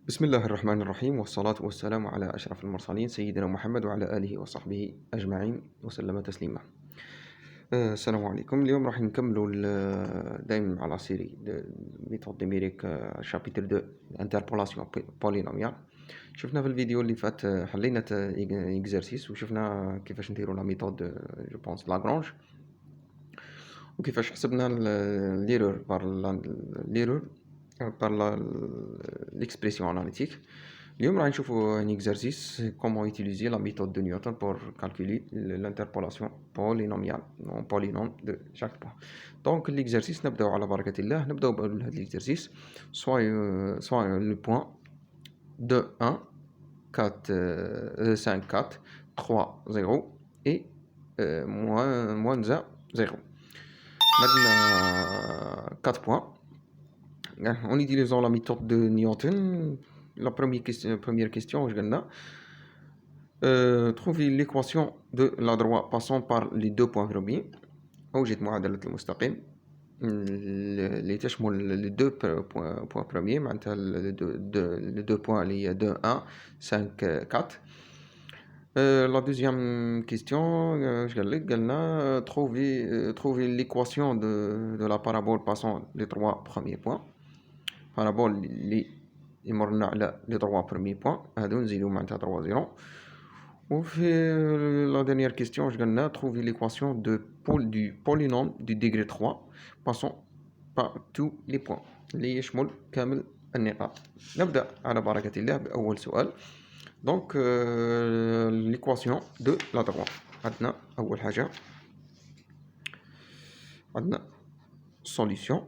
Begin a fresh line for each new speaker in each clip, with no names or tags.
بسم الله الرحمن الرحيم، والصلاة والسلام على أشرف المرسلين سيدنا محمد وعلى آله وصحبه أجمعين وسلم تسليما. السلام عليكم. اليوم راح نكملوا دايما على سيري ميثود ديميريك شابيتر 2 انتربولاسيون بولينوميال. شفنا في الفيديو اللي فات حلينا اكزرسيس وشفنا كيفاش نديروا لا ميثود جو بونس لاغرانج وكيفاش حسبنا ليرور ليرور بار l'expression analytique. اليوم راح نشوفوا un exercice comment utiliser la méthode de Newton pour calculer l'interpolation polynomiale en polynôme de chaque point. Donc l'exercice نبداو على بركة الله. نبداو بهذا l'exercice soit le point 2 1 4 5 4 3 0 et moins 0. Maintenant 4 points en utilisant la méthode de Newton. La première question, je gagne. Trouver l'équation de la droite passant par les deux points premiers. أوجد معادلة المستقيم اللي تشمل les deux points premiers معناتها les deux points اللي هي 2 1 5 4. La deuxième question, je gagne. Trouver l'équation de la parabole passant les trois premiers points. Parabole اللي يمرنا على les trois premiers points هادو نزيدو معناتها 3 0. وفي la dernière question je gagne trouver l'équation du polynôme du degré 3 passant par tous les points اللي يشمل كامل النقاط. نبدأ على بركة الله بأول سؤال. Donc l'équation de la droite. عندنا أول حاجة عندنا solution.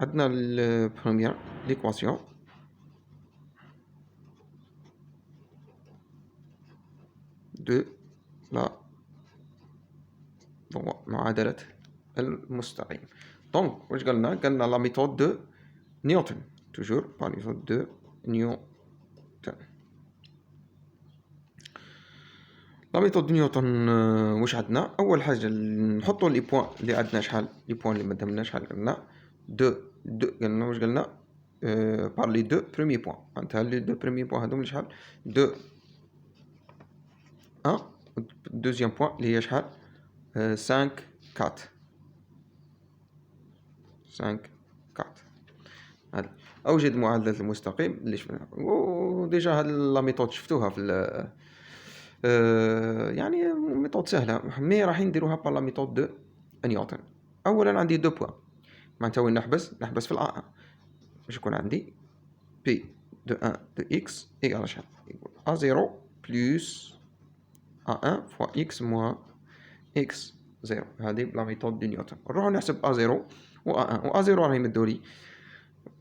عندنا première l'équation de la droite معادلة المستقيم. Donc واش قالنا la méthode de Newton, toujours par méthode de Newton. لا ميثود دو نيوتن واش عندنا؟ اول حاجه نحطوا لي بوين اللي عندنا شحال، لي بوين اللي ما دامنا شحال قلنا دو قلنا واش قلنا بار لي دو بروميي بوين معناتها لي دو بروميي بوين هذوما شحال دو 1 دوزيام بوين اللي هي شحال 5 4 هذا اوجد معادله المستقيم اللي شفناها. وديجا هاد لا ميثود شفتوها في يعني ميثود سهله، مي راح نديروها بار لا ميثود دو نيوتن. اولا عندي دو بوين معناتها وين نحبس في الA1 باش يكون عندي بي دو 1 دو اكس ايكال شحال، يقول A0 بلس A1 فوا اكس موان اكس 0. هذه بلا ميثود دو نيوتن. نروح نحسب A0 و A1 و A0 راه يمدوا لي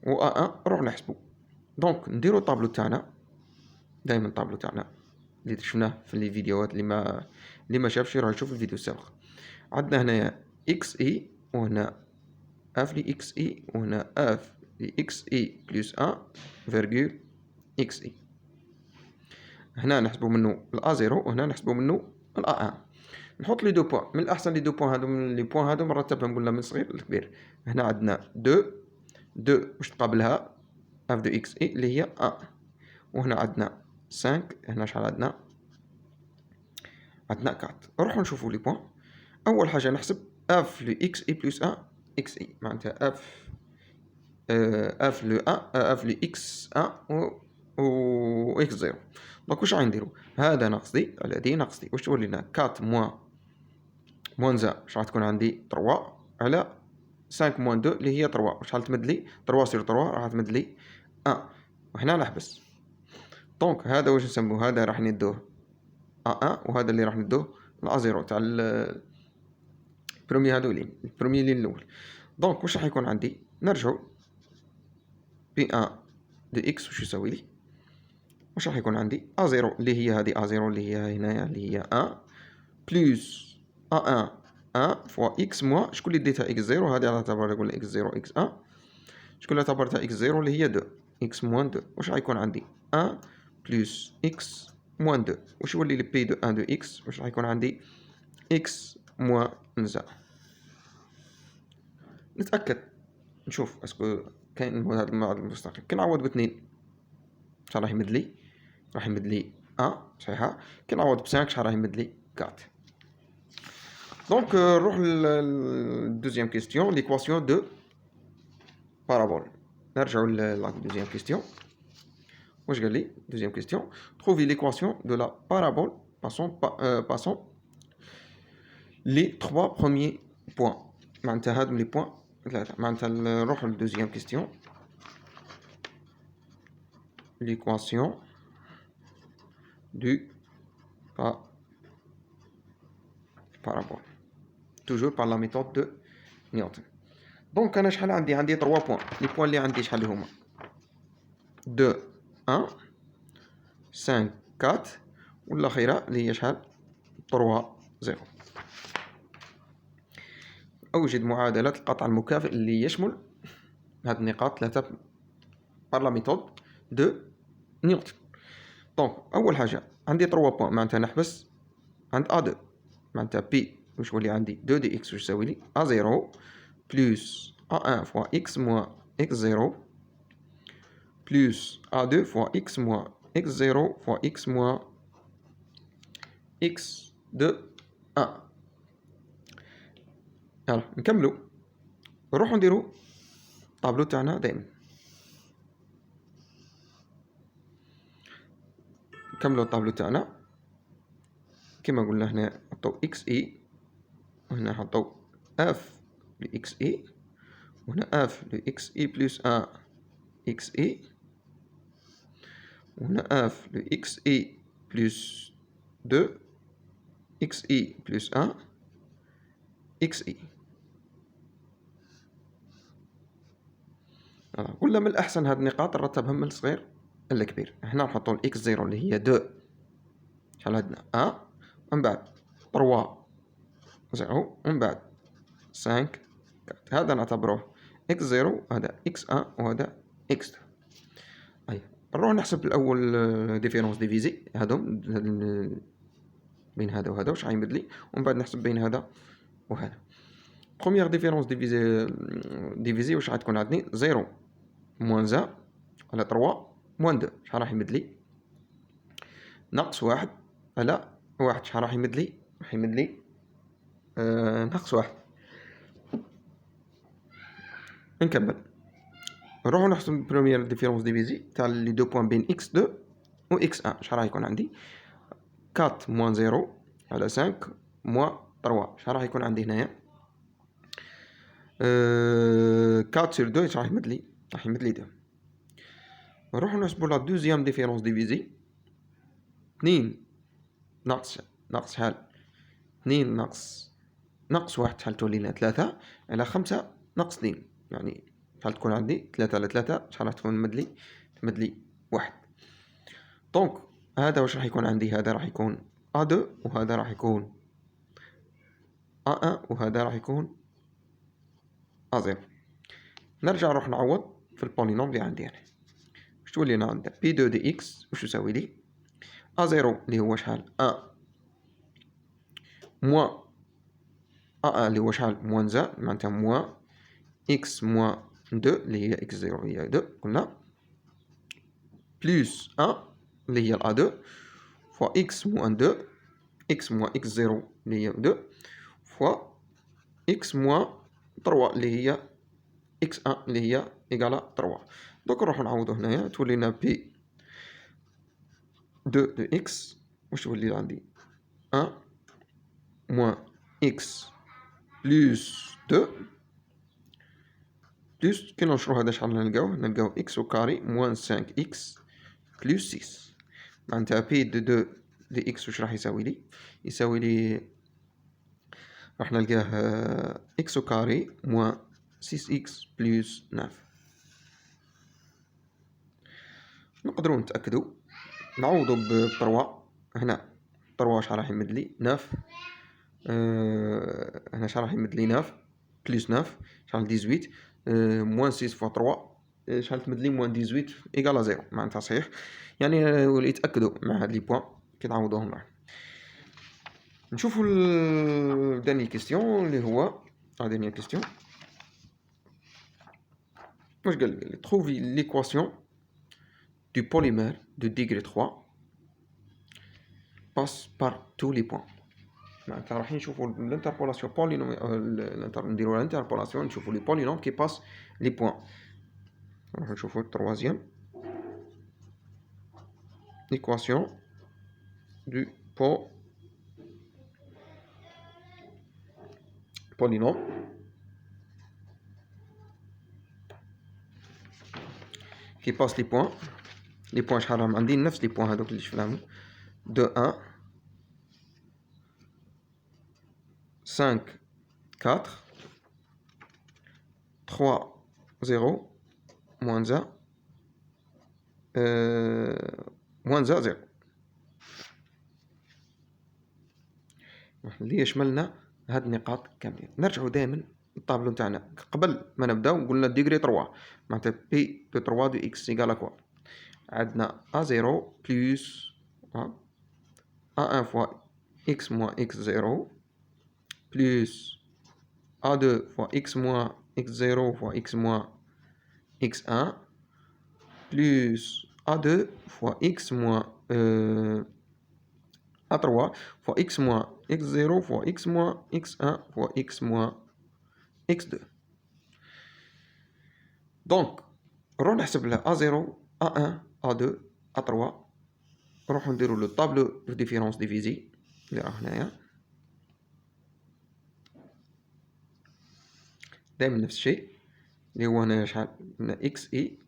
و A1 نروح نحسبو. دونك نديرو الطابلو تاعنا، دائما الطابلو تاعنا اللي شفناه في لي فيديوهات اللي ما شافش يروح يشوف الفيديو السابق. عندنا هنايا اكس اي وهنا اف لي اكس اي وهنا اف لي اكس اي بلس 1 فيرغول اكس اي. هنا نحسبو منه الA 0 وهنا نحسبو منه الA 1. نحط لي دو بوين، من الاحسن لي دو بوين هادو لي بوين هادو مرتبهم قلنا من صغير لكبير. هنا عندنا دو واش تقابلها اف دو اكس اي اللي هي 1 وهنا عندنا 5. هنا شحال عندنا 4. نروحو نشوفو لي بوين. اول حاجه نحسب اف لو اكس اي بلس 1 اكس اي معناتها اف لو اكس 1 و اكس 0. دونك واش غنديرو؟ هذا ناقص دي على دي ناقص دي واش تولي لنا 4 موان زا واش راح تكون عندي 3 على 5 موان 2 اللي هي 3 وشحال تمد لي 3 سير 3 راح تمد لي 1 وهنا نحبس. دونك هذا واش نسموه؟ هذا راح ندوه A1 وهذا اللي راح ندوه الA0 تاع البروميي هذولين البروميي لين الاول. دونك واش راح يكون عندي؟ نرجعوا B1 دو اكس واش يساوي لي؟ واش راح يكون عندي A0 اللي هي هذه A0 اللي هي هنايا اللي هي 1 بلس A1 1 فوا اكس موان شكون اللي ديتها اكس 0 هذه على اعتبار نقول اكس 0 اكس 1 شكون اللي اعتبرتها اكس 0 اللي هي 2 اكس موان 2. واش راح يكون عندي 1 بلس اكس موان 2 واش يولي لي بي دو 1 دو اكس واش راح يكون عندي اكس موان زا. نتاكد نشوف اسكو كاين هذا المعادله المستقيم كي نعوض باثنين شحال راح يمد لي؟ راح يمد لي 1 صحيحة. كي نعوض ب 5 شحال راح يمد لي؟ 4. دونك نروح للدوزيام كيستيون، ليكواسيون دو بارابول. نرجعو لا دوزيام كيستيون. واش قال لي دوزيام كيستيون؟ trouver l'équation de la parabole passant les 3 premiers points. معناتها هادو لي بوين ثلاثة. معناتها نروح للدوزيام كيستيون. l'équation du parabole toujours par la méthode de Newton. دونك انا شحال عندي 3 بوين. لي بوين اللي عندي شحال هما 2 1 5 4 والاخيره اللي هي شحال 3 0. اوجد معادله القطع المكافئ اللي يشمل هاد النقاط ثلاثه par la méthode de Newton. دونك اول حاجه عندي 3 بوين معناتها نحبس عند A2 معناتها بي واش ولي عندي 2 دي اكس واش يساوي لي A0 بلس A1 فوا x moins x0 plus A2 fois x moins x0 fois x moins x de 1. يلا نكملو. نروحو نديرو الطابلو تاعنا دائما. نكملو الطابلو تاعنا كيما قلنا. هنا نحطو اكس اي وهنا نحطو اف لاكس اي وهنا اف لاكس اي بلس 1 اكس اي وهنا اف لاكس اي بلس 2 اكس اي بلس 1 اكس اي. ولا من الأحسن هاد النقاط نرتبهم من الصغير إلى الكبير. هنا نحطو الإكس زيرو اللي هي 2 شحال عندنا 1 ومن بعد 3 0 ومن بعد 5 4. هذا نعتبروه إكس زيرو وهذا إكس 1 وهذا إكس 2. أي نروح نحسب الأول ديفيرونس ديفيزي هادو بين هذا وهذا واش غيمد لي ومن بعد نحسب بين هذا وهذا. بروميير ديفيرونس ديفيزي واش غتكون عندي 0 موان 1 على 3 موان 2 شحال راح يمد لي؟ ناقص 1 على 1 شحال راح يمد لي؟ راح يمد لي ناقص 1. نكمل. نروحو نحسب بروميير ديفيرونس ديفيزي تاع لي دو بوين بين x2 و x1 شحال راح يكون عندي؟ 4 موان 0 على 5 موان 3 شحال راح يكون عندي هنايا؟ 4 sur 2 راح يمد لي؟ راح يمد لي 2. نروحو نحسبو لا دوزيام ديفيرونس ديفيزي 2 ناقص شحال 2 ناقص 1 شحال تولي لنا 3 على 5 ناقص 2 يعني شحال تكون عندي 3 على 3 شحال راح تكون تمد لي 1. دونك هذا واش راح يكون عندي؟ هذا راح يكون A2 وهذا راح يكون A1 وهذا راح يكون A0. نرجع نروح نعوض في البولينوم اللي عندي هنا. واش تولي لنا عندنا P2 دي x واش يساوي لي A0 اللي هو شحال 1 موان A1 اللي هو شحال موان 1 معناتها موان x موان 2 اللي هي x0 هي 2 قلنا بلس 1 اللي هي A2 فوا x موان 2 x موان x0 اللي هي 2 فوا x موان 3 اللي هي x1 اللي هي إيكالا 3. دوك نروحو نعوضو هنايا تولي لنا P 2 دو x واش تولي عندي 1 موان x بلس 2 بلس كي نشرو هذا شحال نلقاو x au carré موان 5x بلس 6 معناتها P دو 2 دي x واش راح يساوي لي؟ يساوي لي راح نلقاه x au carré موان 6x بلس 9. نقدروا نتأكدوا نعوضوا ب 3. هنا 3 شحال راح يمد لي 9 هنا شحال راح يمد لي 9 بلس 9 شحال 18 موان 6 فوا 3 شحال تمد لي موان 18 ايكالا 0 معناتها صحيح. يعني ولي تأكدوا مع هاد لي بوين كي تعوضوهم معاه. نشوفوا الداني كيستيون اللي هو داني كيستيون واش قال لي؟ trouver l'équation du polymère de degré 3 passe par tous les points. معناتها راح نشوفوا l'interpolation نديروا l'interpolation نشوفوا les polynômes qui passent les points. راح نشوفوا troisième équation du polynôme qui passe les points. Les points شحال راهم عندي نفس les points هذوك اللي شفناهم 2 1 5 4 3 0 moins 1 moins 1 0 اللي يشملنا هاد النقاط كاملين. نرجعوا دائما الطابلو نتاعنا قبل ما نبداو قلنا ديغري 3 معناتها بي دو 3 دو اكس ايكال كوا عندنا A0 بلس A1 فوا x moins x0 plus A2 fois x moins x0 fois x moins x1 plus A2 fois x moins A3 fois x moins x0 fois x moins x1 fois x moins x2. Donc نروح نحسب لها A0 A1 A2 A3 نروحو نديرو لو طابلو دو ديفيرونس ديفيزي اللي راه هنايا دايما نفس الشيء اللي هو هنايا شحال هنا اكس اي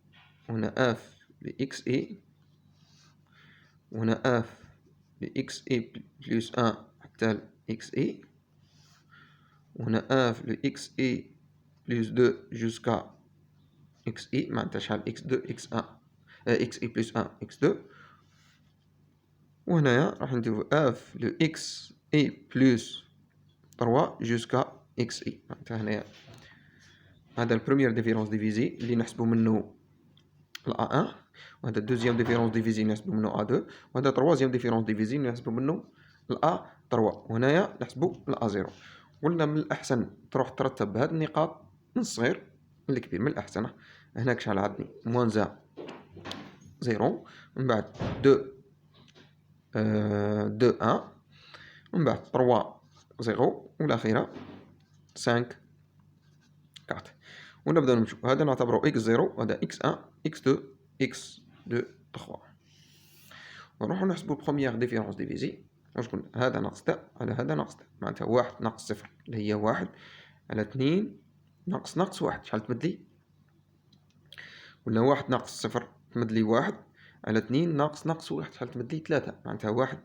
وهنا اف لاكس اي وهنا اف لاكس اي بلس ان حتى لاكس اي وهنا اف لاكس اي بلس دو جوسكا اكس اي معناتها شحال اكس دو اكس ان اكس اي بلس ان اكس دو وهنايا راح نديرو اف لو اكس اي بلس 3 جوسكا اكس اي معناتها هنايا هذا البروميير ديفيرونس ديفيزي اللي نحسبو منه ا 1 وهذا الدوزيام ديفيرونس ديفيزي نحسبو منه ا 2 وهذا تروازيام ديفيرونس ديفيزي نحسبو منه ا 3 وهنايا نحسبو ا 0. قلنا من الاحسن تروح ترتب هاد النقاط من الصغير للكبير. من الاحسن هناك شحال عندي موان 0 من بعد 2 1 من بعد 3 0 والاخيره 5 4 ونبدا نمشيو. هذا نعتبره x0 وهذا x1 x2 x2 3 ونروحو نحسبو بروميير ديفيرونس ديفيزي. واش قلنا هذا ناقص تاع على هذا ناقص تاع معناتها 1 ناقص 0 اللي هي 1 على 2 ناقص 1 شحال تمدلي ولا 1 ناقص 0 تمدلي 1 على 2 ناقص 1 شحال تمدلي 3 معناتها 1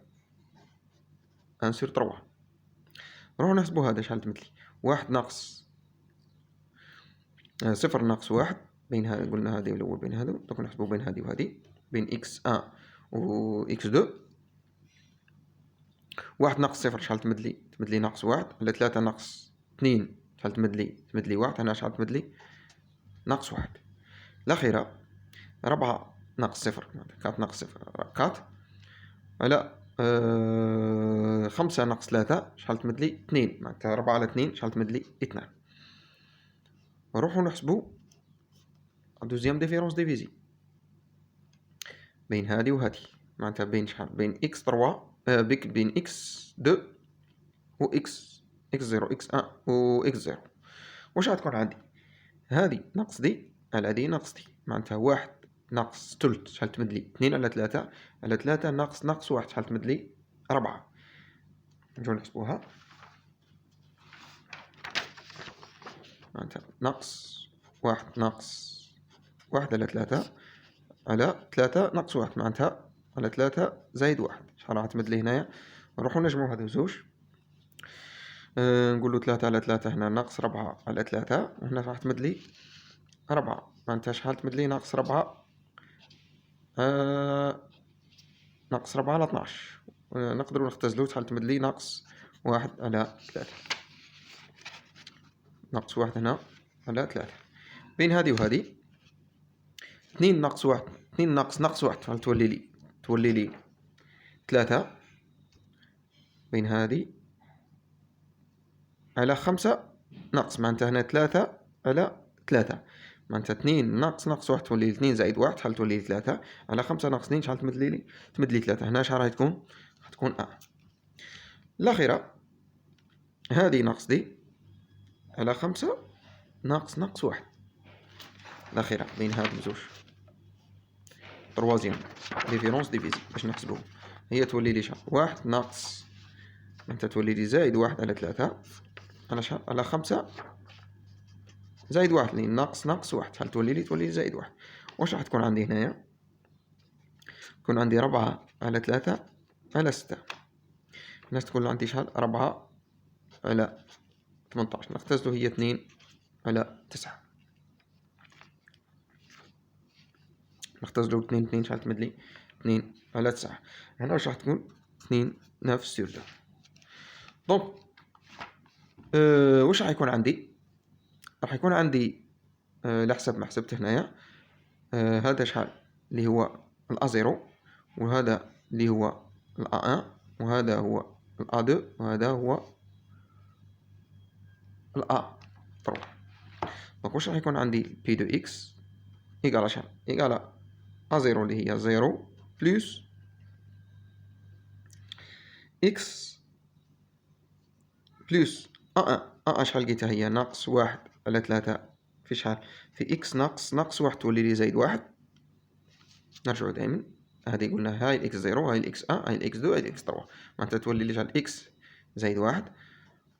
1 sur 3. نروحو نحسبو هذا شحال تمدلي 1 ناقص 0 ناقص 1 بين هذا قلنا هذه الأول بين هذا دوك نحسبو بين هذه وهذه بين x1 و x2 1 ناقص 0 شحال تمدلي ناقص 1 على 3 ناقص 2 شحال تمدلي 1 هنا شحال تمدلي ناقص 1 الأخيرة 4 ناقص 0 4 ناقص 0 4 على 5 ناقص 3 شحال تمدلي 2 معناتها 4 على 2 شحال تمدلي 2. نروحو نحسبو دوزيام ديفيرونس ديفيزي بين هذه وهذه معناتها بين شحال بين x3 بين x2 و x0 x1 و x0 واش غتكون عندي هذه ناقص دي على هذه ناقص دي معناتها 1 ناقص ثلث شحال تمدلي 2 على 3 على 3 ناقص 1 شحال تمدلي 4. نجيو نحسبوها معناتها ناقص 1 ناقص 1 على 3 على 3 ناقص 1 معناتها على 3 زايد 1 شحال راح تمدلي هنايا. نروحو نجمعو هادو زوج نقولو 3 على 3 هنا ناقص 4 على 3 وهنا راح تمدلي 4 معناتها شحال تمدلي ناقص 4 ناقص 4 على 12 نقدروا نختزلو شحال تمدلي ناقص 1 على 3 ناقص 1 هنا على 3 بين هذه وهذه 2 ناقص 1 2 ناقص 1 شحال تولي لي 3 بين هذه على 5 ناقص معناتها هنا 3 على 3 معناتها 2 ناقص 1 تولي 2 زائد 1 شحال تولي 3 على 5 ناقص 2 شحال تمد لي 3. هنا شحال راهي تكون الأخيرة هذه ناقص دي على 5 ناقص 1 الأخيرة بين هاد بزوج تروازيام ديفيرونس ديفيزي باش نحسبوه هي تولي لي شحال 1 ناقص معناتها تولي لي زائد 1 على 3 على شحال على 5 زائد 1 لين ناقص 1 شحال تولي لي زائد 1. واش راح تكون عندي هنايا؟ تكون عندي 4 على 3 على 6 الناس تكون عندي شحال 4 على 18 نختزلو هي 2 على 9 نختزلو 2 شحال تمدلي 2 على 9. هنا واش راح تكون 2 9 سور 2. دونك واش راح يكون عندي؟ راح يكون عندي على حسب ما حسبت هنايا هذا شحال اللي هو الA0 وهذا اللي هو الA1 وهذا هو الA2 وهذا هو الA3. دونك واش راح يكون عندي P de x إيكالا شحال؟ إيكالا A0 اللي هي 0 بلس x بلس A1 شحال لقيتها هي ناقص 1 على 3 في شحال في x ناقص 1 تولي لي زايد 1. نرجعو دائما هذه قلنا هاي الإكس 0 هاي الإكس 1 هاي الإكس 2 هاي الإكس 3 معناتها تولي لي شحال إكس زايد 1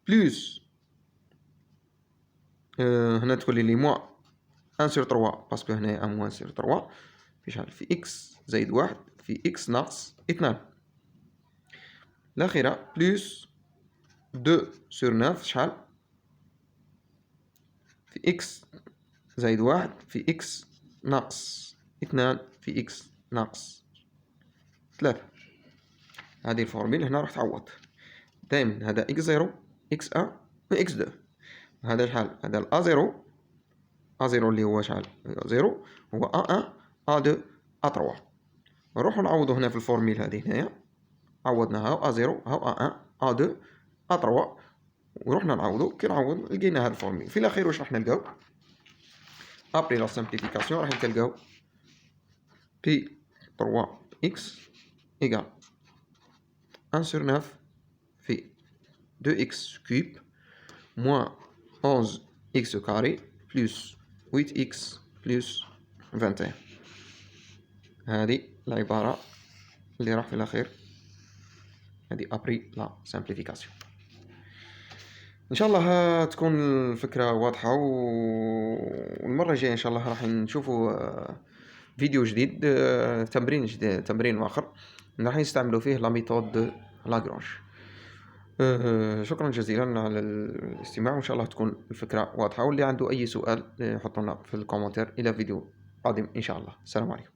بلس هنا تولي لي موان 1 سور 3 باسكو هنايا 1 موان سور 3 في شحال في إكس زايد 1 في إكس ناقص 2 الأخيرة بلس 2 سور 9 شحال في إكس زايد 1 في إكس ناقص 2 في إكس ناقص 3. هذه الفورميل هنا راح تعوض دائما هذا إكس 0 إكس 1 وإكس 2 هذا شحال هذا الA0 اللي هو شحال 0 هو A1 A2 A3. نروحو نعوضو هنا في الفورميل هذه هنايا عوضنا هاو A0 هاو A1 A2 A3 ورحنا نعوضو كي نعوض لقينا هاد الفورميل. في الأخير واش راح نلقاو ابري لا سامبليفيكاسيون راح نلقاو P3x إيكال 1 sur 9 في 2x كوب moins 11x carré plus 8x plus 21. هذه العبارة اللي راح في الأخير هذه أبري لا سامبليفيكاسيون. إن شاء الله تكون الفكرة واضحة والمرة الجاية إن شاء الله راح نشوفوا فيديو جديد تمرين آخر راح نستعملوا فيه لا ميثود دو لاغرانج. شكرا جزيلا على الاستماع وإن شاء الله تكون الفكرة واضحة واللي عنده أي سؤال يحطوا لنا في الكومنتير. إلى فيديو قادم إن شاء الله. السلام عليكم.